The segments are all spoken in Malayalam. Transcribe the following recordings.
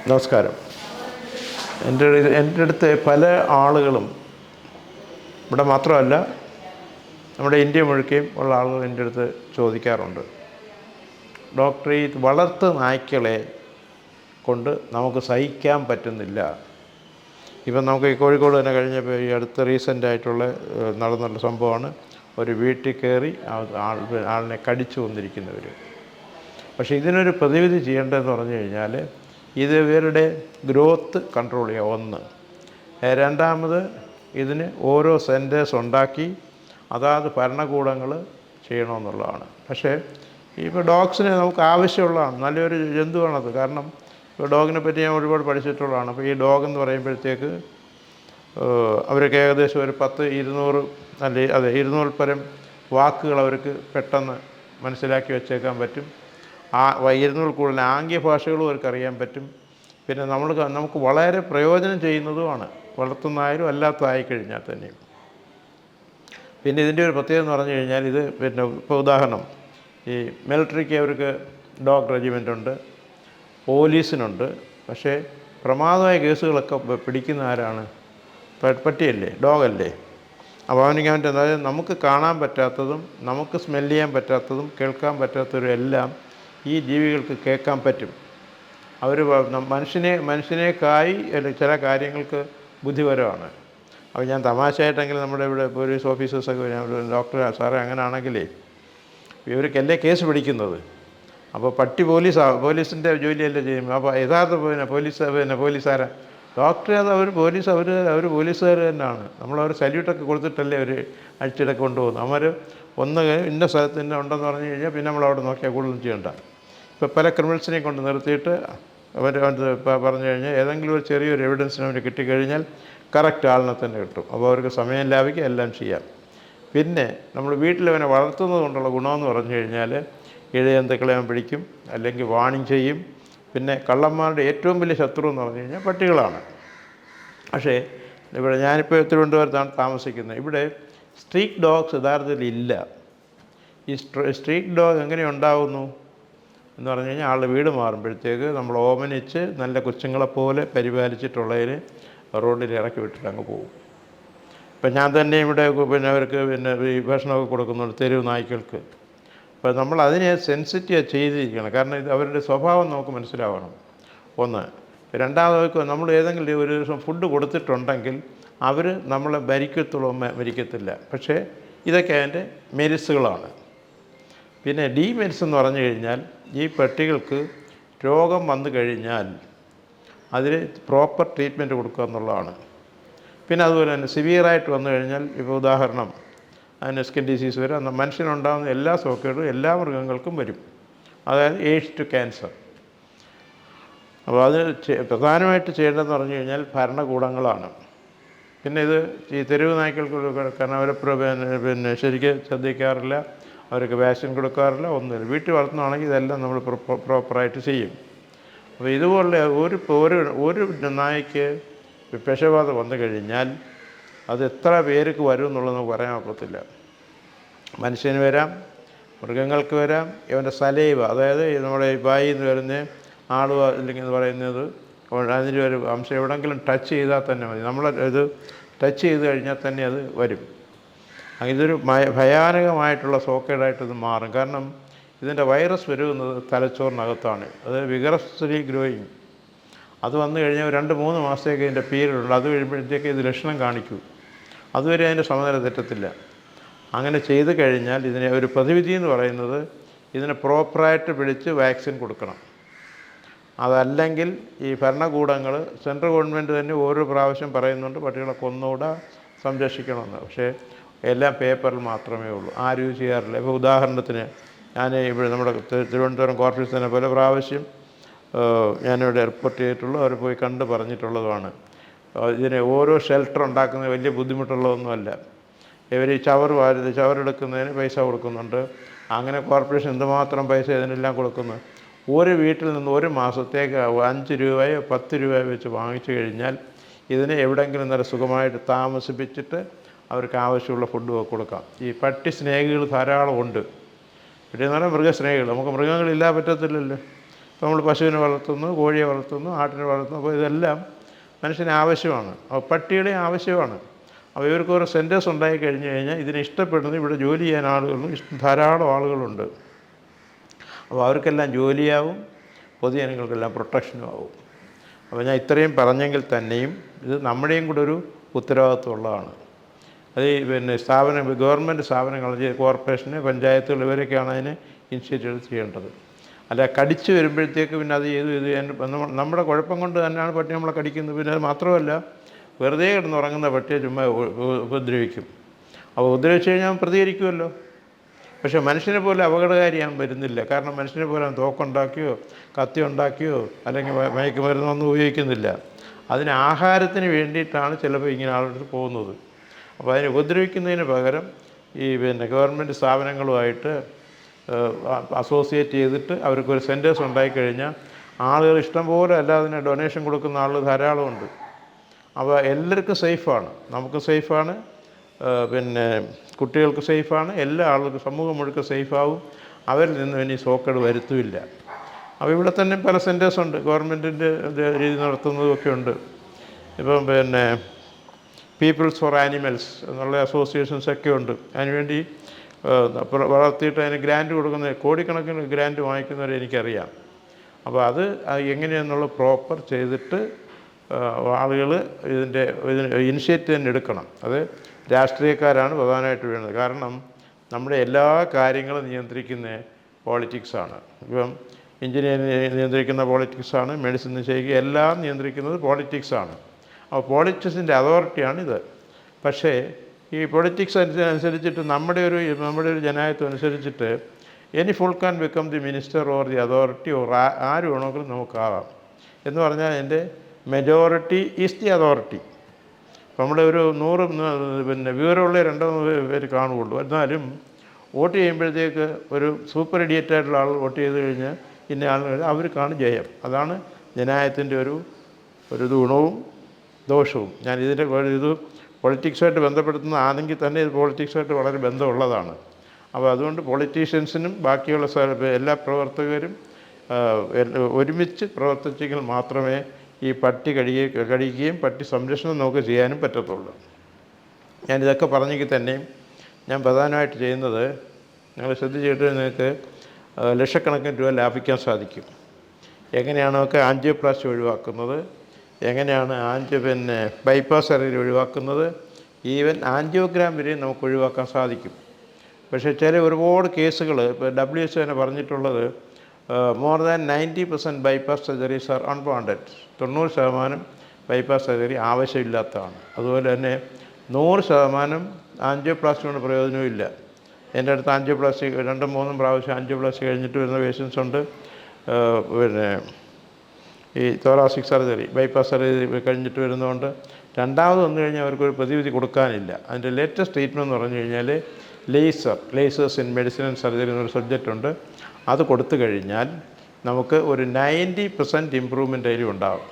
നമസ്കാരം. എൻ്റെ അടുത്ത് പല ആളുകളും, ഇവിടെ മാത്രമല്ല നമ്മുടെ ഇന്ത്യ മുഴുക്കയും ഉള്ള ആളുകൾ എൻ്റെ അടുത്ത് ചോദിക്കാറുണ്ട്, ഡോക്ടർ, ഈ വളർത്തു നായ്ക്കളെ കൊണ്ട് നമുക്ക് സഹിക്കാൻ പറ്റുന്നില്ല. ഇപ്പം നമുക്ക് ഈ കോഴിക്കോട് തന്നെ കഴിഞ്ഞപ്പോൾ ഈ അടുത്ത റീസെൻ്റായിട്ടുള്ള നടന്നുള്ള സംഭവമാണ്, ഒരു വീട്ടിൽ കയറി ആളിനെ കടിച്ചു കൊന്നിരിക്കുന്നവർ. പക്ഷേ ഇതിനൊരു പ്രതിവിധി ചെയ്യേണ്ടതെന്ന് പറഞ്ഞു കഴിഞ്ഞാൽ, ഇത് ഇവരുടെ ഗ്രോത്ത് കൺട്രോൾ ചെയ്യുക ഒന്ന്. രണ്ടാമത്, ഇതിന് ഓരോ സെൻറ്റേഴ്സ് ഉണ്ടാക്കി അതാത് ഭരണകൂടങ്ങൾ ചെയ്യണമെന്നുള്ളതാണ്. പക്ഷേ ഇപ്പോൾ ഡോഗ്സിനെ നമുക്ക് ആവശ്യമുള്ളതാണ്, നല്ലൊരു ജന്തുവാണത്. കാരണം ഇപ്പോൾ ഡോഗിനെ പറ്റി ഞാൻ ഒരുപാട് പഠിച്ചിട്ടുള്ളതാണ്. അപ്പോൾ ഈ ഡോഗ് എന്ന് പറയുമ്പോഴത്തേക്ക് അവർക്ക് ഏകദേശം ഒരു 200 200 പരം വാക്കുകൾ അവർക്ക് പെട്ടെന്ന് മനസ്സിലാക്കി വെച്ചേക്കാൻ പറ്റും. 200 കൂടുതൽ ആംഗ്യ ഭാഷകളും അവർക്ക് അറിയാൻ പറ്റും. പിന്നെ നമുക്ക് വളരെ പ്രയോജനം ചെയ്യുന്നതുമാണ്, വളർത്തുന്നതായാലും അല്ലാത്തതായി കഴിഞ്ഞാൽ തന്നെയും. പിന്നെ ഇതിൻ്റെ ഒരു പ്രത്യേകത എന്ന് പറഞ്ഞു കഴിഞ്ഞാൽ, ഇത് പിന്നെ ഇപ്പോൾ ഉദാഹരണം, ഈ മിലിറ്ററിക്ക് അവർക്ക് ഡോഗ് റെജിമെൻ്റ് ഉണ്ട്, പോലീസിനുണ്ട്. പക്ഷേ പ്രമാദമായ കേസുകളൊക്കെ പിടിക്കുന്ന ആരാണ്? പട്ടിയല്ലേ, ഡോഗല്ലേ. അപ്പോൾ അവൻ്റെ അതായത് നമുക്ക് കാണാൻ പറ്റാത്തതും നമുക്ക് സ്മെല്ല് ചെയ്യാൻ പറ്റാത്തതും കേൾക്കാൻ പറ്റാത്തവരും എല്ലാം ഈ ജീവികൾക്ക് കേൾക്കാൻ പറ്റും. അവർ മനുഷ്യനേക്കായി ചില കാര്യങ്ങൾക്ക് ബുദ്ധിപരമാണ്. അപ്പോൾ ഞാൻ തമാശയായിട്ടെങ്കിലും നമ്മുടെ ഇവിടെ പോലീസ് ഓഫീസേഴ്സൊക്കെ ഡോക്ടർ സാറേ അങ്ങനെയാണെങ്കിലേ ഇവർക്കല്ലേ കേസ് പിടിക്കുന്നത്. അപ്പോൾ പട്ടി പോലീസിൻ്റെ ജോലിയല്ലേ ചെയ്യും. അപ്പോൾ യഥാർത്ഥ പോലീസുകാരാ ഡോക്ടറെ, അത് അവർ പോലീസുകാർ തന്നെയാണ്. നമ്മളവർ സല്യൂട്ടൊക്കെ കൊടുത്തിട്ടല്ലേ അവർ അഴിച്ചിടക്ക് കൊണ്ടുപോകുന്നു. അവർ ഇന്ന സ്ഥലത്ത് തന്നെ ഉണ്ടെന്ന് പറഞ്ഞു കഴിഞ്ഞാൽ പിന്നെ നമ്മളവിടെ നോക്കിയാൽ കൂടുതലും ചെയ്യണ്ട. ഇപ്പോൾ പല ക്രിമിനൽസിനെയും കൊണ്ട് നിർത്തിയിട്ട് അവർ പറഞ്ഞു കഴിഞ്ഞാൽ ഏതെങ്കിലും ഒരു ചെറിയൊരു എവിഡൻസിന് അവർ കിട്ടിക്കഴിഞ്ഞാൽ കറക്റ്റ് ആളിനെ തന്നെ കിട്ടും. അപ്പോൾ അവർക്ക് സമയം ലാഭിക്കുക, എല്ലാം ചെയ്യാം. പിന്നെ നമ്മൾ വീട്ടിലവനെ വളർത്തുന്നത് കൊണ്ടുള്ള ഗുണമെന്ന് പറഞ്ഞു കഴിഞ്ഞാൽ, ഇഴജന്തുക്കളെ അവൻ പിടിക്കും, അല്ലെങ്കിൽ വാണിംഗ് ചെയ്യും. പിന്നെ കള്ളന്മാരുടെ ഏറ്റവും വലിയ ശത്രു എന്ന് പറഞ്ഞു കഴിഞ്ഞാൽ പട്ടികളാണ്. പക്ഷേ ഇവിടെ ഞാനിപ്പോൾ തിരുവനന്തപുരത്താണ് താമസിക്കുന്നത്. ഇവിടെ സ്ട്രീറ്റ് ഡോഗ്സ് യഥാർത്ഥത്തിൽ ഇല്ല. ഈ സ്ട്രീറ്റ് ഡോഗ് എങ്ങനെ ഉണ്ടാകുന്നു എന്ന് പറഞ്ഞു കഴിഞ്ഞാൽ, ആളുടെ വീട് മാറുമ്പോഴത്തേക്ക് നമ്മൾ ഓമനിച്ച് നല്ല കൊച്ചുങ്ങളെപ്പോലെ പരിപാലിച്ചിട്ടുള്ളതിന് റോഡിൽ ഇറക്കി വിട്ടിട്ട് അങ്ങ് പോകും. ഇപ്പം ഞാൻ തന്നെ ഇവിടെ അവർക്ക് ഈ ഭക്ഷണമൊക്കെ കൊടുക്കുന്നുണ്ട്, തെരുവ് നായ്ക്കൾക്ക്. അപ്പോൾ നമ്മൾ അതിനെ സെൻസിറ്റീവ് ചെയ്തിരിക്കണം. കാരണം ഇത് അവരുടെ സ്വഭാവം നമുക്ക് മനസ്സിലാവണം, ഒന്ന്. രണ്ടാമത്, നമ്മൾ ഏതെങ്കിലും ഒരു ദിവസം ഫുഡ് കൊടുത്തിട്ടുണ്ടെങ്കിൽ അവർ നമ്മളെ മരിക്കത്തില്ല. പക്ഷേ ഇതൊക്കെ അതിൻ്റെ മെരിസുകളാണ്. പിന്നെ മെരിസ് എന്ന് പറഞ്ഞു കഴിഞ്ഞാൽ, ഈ പട്ടികൾക്ക് രോഗം വന്നു കഴിഞ്ഞാൽ അതിന് പ്രോപ്പർ ട്രീറ്റ്മെൻറ്റ് കൊടുക്കുക എന്നുള്ളതാണ്. പിന്നെ അതുപോലെ തന്നെ സിവിയറായിട്ട് വന്നു കഴിഞ്ഞാൽ, ഇപ്പോൾ ഉദാഹരണം അതിന് സ്കിൻ ഡിസീസ് വരും. മനുഷ്യനുണ്ടാകുന്ന എല്ലാ സോക്കേടും എല്ലാ മൃഗങ്ങൾക്കും വരും. അതായത് എയ്ഡ്സ് ടു ക്യാൻസർ. അപ്പോൾ അത് പ്രധാനമായിട്ട് ചെയ്യേണ്ടതെന്ന് പറഞ്ഞു കഴിഞ്ഞാൽ ഭരണകൂടങ്ങളാണ്. പിന്നെ ഇത് ഈ തെരുവ് നായ്ക്കൾക്ക്, കാരണം അവരെ ശരിക്കും ശ്രദ്ധിക്കാറില്ല, അവർക്ക് വാക്സിൻ കൊടുക്കാറില്ല, ഒന്നുമില്ല. വീട്ടിൽ വളർത്തുന്നതാണെങ്കിൽ ഇതെല്ലാം നമ്മൾ പ്രോപ്പറായിട്ട് ചെയ്യും. അപ്പോൾ ഇതുപോലെ ഒരു നായ്ക്ക് വിഷബാധ വന്നു കഴിഞ്ഞാൽ അത് എത്ര പേർക്ക് വരും എന്നുള്ളത് നമുക്ക് പറയാൻ ഒക്കത്തില്ല. മനുഷ്യന് വരാം, മൃഗങ്ങൾക്ക് വരാം. ഇവൻ്റെ സലൈവ, അതായത് നമ്മുടെ ഈ വായിൽ നിന്ന് വരുന്ന ആളുക അല്ലെങ്കിൽ എന്ന് പറയുന്നത്, അതിൻ്റെ ഒരു അംശം എവിടെയെങ്കിലും ടച്ച് ചെയ്താൽ തന്നെ മതി. ഇത് ടച്ച് ചെയ്ത് കഴിഞ്ഞാൽ തന്നെ അത് വരും. ഇതൊരു ഭയാനകമായിട്ടുള്ള സോക്കേഡായിട്ടത് മാറും. കാരണം ഇതിൻ്റെ വൈറസ് വരുന്നത് തലച്ചോറിനകത്താണ്. അത് വിഗറസ്ലി ഗ്രോയിങ്. അത് വന്നു കഴിഞ്ഞാൽ 2-3 മാസത്തേക്ക് ഇതിൻ്റെ പീരീഡ് ഉണ്ട്. അത് കഴിയുമ്പോഴത്തേക്ക് ഇത് ലക്ഷണം കാണിക്കൂ. അതുവരെ അതിൻ്റെ സമനില തെറ്റത്തില്ല. അങ്ങനെ ചെയ്ത് കഴിഞ്ഞാൽ ഇതിനെ ഒരു പ്രതിവിധി എന്ന് പറയുന്നത്, ഇതിനെ പ്രോപ്പറായിട്ട് പിടിച്ച് വാക്സിൻ കൊടുക്കണം. അതല്ലെങ്കിൽ ഈ ഭരണകൂടങ്ങൾ, സെൻട്രൽ ഗവൺമെൻറ് തന്നെ ഓരോ പ്രാവശ്യം പറയുന്നുണ്ട് പട്ടികളെ കൊന്നുകൂടാ, സംരക്ഷിക്കണമെന്ന്. പക്ഷേ എല്ലാം പേപ്പറിൽ മാത്രമേ ഉള്ളൂ, ആരും ചെയ്യാറില്ല. ഇപ്പോൾ ഉദാഹരണത്തിന് ഞാൻ ഇവിടെ നമ്മുടെ തിരുവനന്തപുരം കോർപ്പറേഷൻ തന്നെ പല പ്രാവശ്യം ഞാനിവിടെ റിപ്പോർട്ട് ചെയ്തിട്ടുള്ളൂ, അവർ പോയി കണ്ട് പറഞ്ഞിട്ടുള്ളതുമാണ്. ഇതിന് ഓരോ ഷെൽട്ടർ ഉണ്ടാക്കുന്നത് വലിയ ബുദ്ധിമുട്ടുള്ളതൊന്നുമല്ല. ഇവർ ഈ ചവറെടുക്കുന്നതിന് പൈസ കൊടുക്കുന്നുണ്ട്. അങ്ങനെ കോർപ്പറേഷൻ എന്തുമാത്രം പൈസ ഇതിനെല്ലാം കൊടുക്കുന്നു. ഒരു വീട്ടിൽ നിന്ന് ഒരു മാസത്തേക്ക് 5 രൂപയോ 10 രൂപയോ വെച്ച് വാങ്ങിച്ചു കഴിഞ്ഞാൽ ഇതിനെ എവിടെയെങ്കിലും നല്ല സുഖമായിട്ട് താമസിപ്പിച്ചിട്ട് അവർക്ക് ആവശ്യമുള്ള ഫുഡ് കൊടുക്കാം. ഈ പട്ടി സ്നേഹികൾ ധാരാളം ഉണ്ട്. പിന്നെ എന്ന് പറഞ്ഞാൽ മൃഗസ്നേഹികൾ. നമുക്ക് മൃഗങ്ങളില്ലാതെ പറ്റത്തില്ലല്ലോ. ഇപ്പോൾ നമ്മൾ പശുവിനെ വളർത്തുന്നു, കോഴിയെ വളർത്തുന്നു, ആട്ടിനെ വളർത്തുന്നു. അപ്പോൾ ഇതെല്ലാം മനുഷ്യന് ആവശ്യമാണ്. അപ്പോൾ പട്ടിയുടെ ആവശ്യമാണ്. അപ്പോൾ ഇവർക്ക് ഓരോ സെൻറ്റേഴ്സ് ഉണ്ടായി കഴിഞ്ഞ് കഴിഞ്ഞാൽ ഇതിനെ ഇഷ്ടപ്പെടുന്ന ഇവിടെ ജോലി ചെയ്യാൻ ആളുകളും ധാരാളം ആളുകളുണ്ട്. അപ്പോൾ അവർക്കെല്ലാം ജോലിയാവും, പൊതുജനങ്ങൾക്കെല്ലാം പ്രൊട്ടക്ഷനും ആവും. അപ്പോൾ ഞാൻ ഇത്രയും പറഞ്ഞെങ്കിൽ തന്നെയും ഇത് നമ്മുടെയും കൂടെ ഒരു ഉത്തരവാദിത്വമുള്ളതാണ്. അത് പിന്നെ ഗവൺമെൻറ് സ്ഥാപനങ്ങൾ, കോർപ്പറേഷന്, പഞ്ചായത്തുകൾ, ഇവരൊക്കെയാണ് അതിന് ഇനിഷ്യേറ്റീവ് ചെയ്യേണ്ടത്. അല്ല കടിച്ചു വരുമ്പോഴത്തേക്ക് പിന്നെ അത് നമ്മുടെ കുഴപ്പം കൊണ്ട് തന്നെയാണ് പട്ടി നമ്മളെ കടിക്കുന്നത്. പിന്നെ അത് മാത്രമല്ല, വെറുതെ കിടന്നുറങ്ങുന്ന പട്ടിയെ ചുമ്മാ ഉപദ്രവിക്കും. അപ്പോൾ ഉപദ്രവിച്ച് കഴിഞ്ഞാൽ പ്രതികരിക്കുമല്ലോ. പക്ഷേ മനുഷ്യനെ പോലെ അപകടകാരിയാൻ വരുന്നില്ല. കാരണം മനുഷ്യനെ പോലെ തോക്കുണ്ടാക്കിയോ കത്തി ഉണ്ടാക്കിയോ അല്ലെങ്കിൽ മയക്കുമരുന്നൊന്നും ഉപയോഗിക്കുന്നില്ല. അതിന് ആഹാരത്തിന് വേണ്ടിയിട്ടാണ് ചിലപ്പോൾ ഇങ്ങനെ ആളുകൾ പോകുന്നത്. അപ്പോൾ അതിനെ ഉപദ്രവിക്കുന്നതിന് പകരം ഈ ഗവൺമെൻറ് സ്ഥാപനങ്ങളുമായിട്ട് അസോസിയേറ്റ് ചെയ്തിട്ട് അവർക്കൊരു സെൻറ്റേഴ്സ് ഉണ്ടായിക്കഴിഞ്ഞാൽ ആളുകൾ ഇഷ്ടംപോലെ അല്ലാതെ ഡൊണേഷൻ കൊടുക്കുന്ന ആളുകൾ ധാരാളമുണ്ട്. അപ്പോൾ എല്ലാവർക്കും സേഫാണ്, നമുക്ക് സേഫാണ്, കുട്ടികൾക്ക് സേഫാണ്, എല്ലാ ആളുകൾക്കും സമൂഹം മുഴുവൻ സേഫാവും. അവരിൽ നിന്നും ഇനി സോക്കേട് വരുത്തുമില്ല. അപ്പോൾ ഇവിടെ തന്നെ പല സെൻറ്റേഴ്സുണ്ട്, ഗവൺമെൻറ്റിൻ്റെ രീതി നടത്തുന്നതൊക്കെ ഉണ്ട്. ഇപ്പം പീപ്പിൾസ് ഫോർ ആനിമൽസ് എന്നുള്ള അസോസിയേഷൻസൊക്കെ ഉണ്ട്. അതിനുവേണ്ടി വളർത്തിയിട്ട് അതിന് ഗ്രാൻറ്റ് കൊടുക്കുന്ന കോടിക്കണക്കിന് ഗ്രാൻറ്റ് വാങ്ങിക്കുന്നവരെ എനിക്കറിയാം. അപ്പോൾ അത് എങ്ങനെയാണെന്നുള്ള പ്രോപ്പർ ചെയ്തിട്ട് ആളുകൾ ഇതിന് ഇനിഷ്യേറ്റീവ് തന്നെ എടുക്കണം. അത് രാഷ്ട്രീയക്കാരാണ് പ്രധാനമായിട്ട് വേണ്ടത്. കാരണം നമ്മുടെ എല്ലാ കാര്യങ്ങളും നിയന്ത്രിക്കുന്ന പോളിറ്റിക്സാണ്. ഇപ്പം എഞ്ചിനീയറിംഗ് നിയന്ത്രിക്കുന്ന പോളിറ്റിക്സാണ്, മെഡിസിൻ ചെയ്യുക, എല്ലാം നിയന്ത്രിക്കുന്നത് പോളിറ്റിക്സാണ്. അപ്പോൾ പോളിറ്റിക്സിൻ്റെ അതോറിറ്റിയാണിത്. പക്ഷേ ഈ പൊളിറ്റിക്സ് അനുസരിച്ചിട്ട് നമ്മുടെ ഒരു ജനാധിപത്യം അനുസരിച്ചിട്ട് any full can become the minister or the authority or ആര് വേണമെങ്കിലും നമുക്കാവാം എന്ന് പറഞ്ഞാൽ എൻ്റെ മെജോറിറ്റി ഈസ് ദി അതോറിറ്റി. നമ്മുടെ ഒരു 100 വിവരമുള്ള 2 പേര് കാണുകയുള്ളൂ. എന്നാലും വോട്ട് ചെയ്യുമ്പോഴത്തേക്ക് ഒരു സൂപ്പർ ഇഡിയറ്റായിട്ടുള്ള ആൾ വോട്ട് ചെയ്ത് കഴിഞ്ഞാൽ ഇന്ന ആളുകൾ അവർക്കാണ് ജയം. അതാണ് ജനാധിപത്യത്തിൻ്റെ ഒരു ഗുണവും ദോഷവും. ഞാൻ ഇത് പൊളിറ്റിക്സുമായിട്ട് ബന്ധപ്പെടുത്തുന്നതാണെങ്കിൽ തന്നെ ഇത് പൊളിറ്റിക്സുമായിട്ട് വളരെ ബന്ധമുള്ളതാണ്. അപ്പോൾ അതുകൊണ്ട് പൊളിറ്റീഷ്യൻസിനും ബാക്കിയുള്ള എല്ലാ പ്രവർത്തകരും ഒരുമിച്ച് പ്രവർത്തിച്ചെങ്കിൽ മാത്രമേ ഈ പട്ടി കടിക്കുകയും പട്ടി സംരക്ഷണം നമുക്ക് ചെയ്യാനും പറ്റത്തുള്ളൂ. ഞാനിതൊക്കെ പറഞ്ഞെങ്കിൽ തന്നെയും ഞാൻ പ്രധാനമായിട്ട് ചെയ്യുന്നത്, നിങ്ങൾ ശ്രദ്ധിച്ചിട്ട് നിങ്ങൾക്ക് ലക്ഷക്കണക്കിന് രൂപ ലാഭിക്കാൻ സാധിക്കും. എങ്ങനെയാണൊക്കെ ആൻജിയോപ്ലാസ്റ്റി ഒഴിവാക്കുന്നത്, എങ്ങനെയാണ് ബൈപ്പാസ് സർജറി ഒഴിവാക്കുന്നത്, ഈവൻ ആൻജിയോഗ്രാം വരെ നമുക്ക് ഒഴിവാക്കാൻ സാധിക്കും. പക്ഷേ ഒരുപാട് കേസുകൾ ഇപ്പോൾ WHO തന്നെ പറഞ്ഞിട്ടുള്ളത് more than 90% bypass surgeries are unwanted. 90% bypass surgery ആവശ്യമില്ലാത്തതാണ്. അതുപോലെ തന്നെ 100% ആൻജിയോപ്ലാസ്റ്റി കൊണ്ട് പ്രയോജനമില്ല. എൻ്റെ അടുത്ത് ആൻജിയോപ്ലാസ്റ്റി 2-3 പ്രാവശ്യം ആൻജിയോപ്ലാസ്റ്റി കഴിഞ്ഞിട്ട് വരുന്ന പേഷ്യൻസ് ഉണ്ട്. ഈ thoracic സർജറി, ബൈപ്പാസ് സർജറി കഴിഞ്ഞിട്ട് വരുന്നതുകൊണ്ട് രണ്ടാമത് വന്നു കഴിഞ്ഞാൽ അവർക്കൊരു പ്രതിവിധി കൊടുക്കാനില്ല. അതിൻ്റെ ലേറ്റസ്റ്റ് ട്രീറ്റ്മെൻറ്റ് എന്ന് പറഞ്ഞു കഴിഞ്ഞാൽ ലേസേഴ്സ് ഇൻ മെഡിസിൻ ആൻഡ് സർജറി എന്നൊരു സബ്ജക്റ്റ് ഉണ്ട്. അത് കൊടുത്തു കഴിഞ്ഞാൽ നമുക്ക് ഒരു 90% ഇമ്പ്രൂവ്മെൻ്റ് അതിലും ഉണ്ടാകും.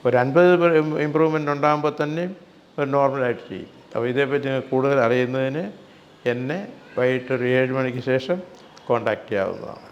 ഒരു 50 ഇമ്പ്രൂവ്മെൻ്റ് ഉണ്ടാകുമ്പോൾ തന്നെ ഒരു നോർമലായിട്ട് ചെയ്യും. അപ്പോൾ ഇതേപ്പറ്റി കൂടുതൽ അറിയുന്നതിന് എന്നെ വൈകിട്ട് ഒരു 7 മണിക്ക് ശേഷം കോൺടാക്റ്റ് ചെയ്യാവുന്നതാണ്.